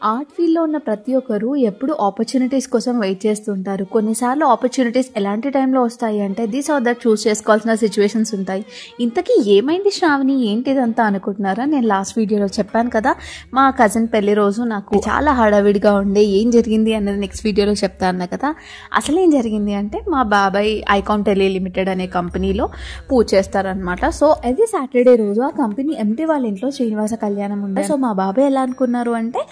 Art ఫీల్డ్లో ఉన్న ప్రతి ఒక్కరు ఎప్పుడు ఆపర్చునిటీస్ కోసం వెయిట్ చేస్తుంటారు. కొన్నిసార్లు ఆపర్చునిటీస్ ఎలాంటి టైంలో వస్తాయి అంటే దిస్ ఆర్ దట్ చూస్ చేసుకోవాల్సిన సిచ్యువేషన్స్ ఉంటాయి. ఇంతకీ ఏమైంది శ్రావణి, ఏంటిదంతా అనుకుంటున్నారా? నేను లాస్ట్ వీడియోలో చెప్పాను కదా, మా కజిన్ పెళ్లి రోజు నాకు చాలా హడావిడిగా ఉండే. ఏం జరిగింది అన్నది నెక్స్ట్ వీడియోలో చెప్తాను కదా. అసలు ఏం జరిగింది అంటే మా బాబాయ్ ఐకాన్ టెలి లిమిటెడ్ అనే కంపెనీలో పూజ చేస్తారనమాట. సో అది సాటర్డే రోజు ఆ కంపెనీ ఎంటీ వాళ్ళ ఇంట్లో శ్రీనివాస కళ్యాణం ఉండే. సో మా బాబాయ్ ఎలా అనుకున్నారు అంటే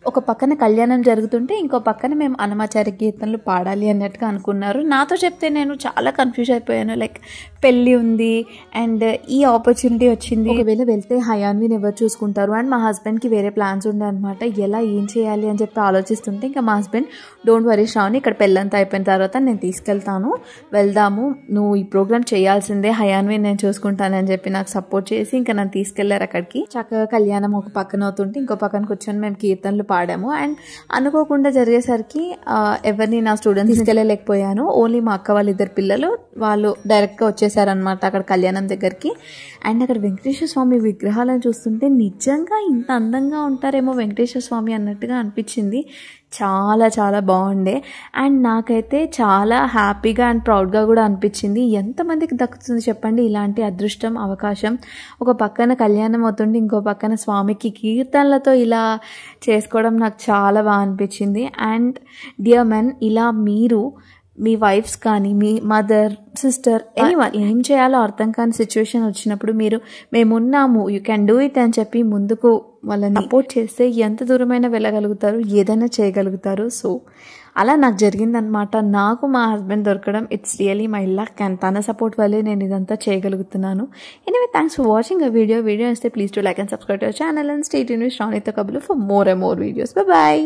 ఒక పక్కన కళ్యాణం జరుగుతుంటే ఇంకో పక్కన మేము అన్నమాచార్య కీర్తనలు పాడాలి అన్నట్టుగా అనుకున్నారు. నాతో చెప్తే నేను చాలా కన్ఫ్యూజ్ అయిపోయాను. లైక్ పెళ్ళి ఉంది అండ్ ఈ ఆపర్చునిటీ వచ్చింది, ఒకవేళ వెళ్తే హయాన్విని ఎవరు చూసుకుంటారు అండ్ మా హస్బెండ్కి వేరే ప్లాన్స్ ఉండే అనమాట. ఎలా ఏం చేయాలి అని చెప్పి ఆలోచిస్తుంటే ఇంకా మా హస్బెండ్ డోంట్ వరీ శ్రావణి, ఇక్కడ పెళ్ళంతా అయిపోయిన తర్వాత నేను తీసుకెళ్తాను, వెళ్దాము, నువ్వు ఈ ప్రోగ్రామ్ చేయాల్సిందే, హయాన్విని నేను చూసుకుంటానని చెప్పి నాకు సపోర్ట్ చేసి ఇంకా నన్ను తీసుకెళ్లారు అక్కడికి. చక్కగా కళ్యాణం ఒక పక్కన అవుతుంటే ఇంకో పక్కన కూర్చొని మేము కీర్తనలు పాడాము. అండ్ అనుకోకుండా జరిగేసరికి ఎవరిని నా స్టూడెంట్స్ తీసుకెళ్ళలేకపోయాను. ఓన్లీ మా అక్క వాళ్ళ ఇద్దరు పిల్లలు వాళ్ళు డైరెక్ట్గా వచ్చేసారనమాట అక్కడ కళ్యాణం దగ్గరికి. అండ్ అక్కడ వెంకటేశ్వర స్వామి విగ్రహాలను చూస్తుంటే నిజంగా ఇంత అందంగా ఉంటారేమో వెంకటేశ్వర స్వామి అన్నట్టుగా అనిపించింది. చాలా చాలా బాగుండే అండ్ నాకైతే చాలా హ్యాపీగా అండ్ ప్రౌడ్గా కూడా అనిపించింది. ఎంతమందికి దక్కుతుంది చెప్పండి ఇలాంటి అదృష్టం, అవకాశం? ఒక పక్కన కళ్యాణం అవుతుంటే ఇంకో పక్కన స్వామికి కీర్తనలతో ఇలా చేసుకోవడం నాకు చాలా బాగా అనిపించింది. అండ్ డియర్ మెన్, ఇలా మీరు మీ వైఫ్స్ కానీ మీ మదర్, సిస్టర్, ఎనీవన్ ఏం చేయాలో అర్థం కాని సిచ్యువేషన్ వచ్చినప్పుడు మీరు మేమున్నాము, యూ క్యాన్ డూ ఇట్ అని చెప్పి ముందుకు వాళ్ళని సపోర్ట్ చేస్తే ఎంత దూరమైనా వెళ్ళగలుగుతారు, ఏదైనా చేయగలుగుతారు. సో అలా నాకు జరిగిందనమాట. నాకు మా హస్బెండ్ దొరకడం it's really my luck and తన సపోర్ట్ వల్లే నేను ఇదంతా చేయగలుగుతున్నాను. Anyway, thanks for watching a video. Video ఇస్తే please to like and subscribe to our channel and stay tuned with శ్రావణితో కబుర్లు for more and more videos. Bye bye.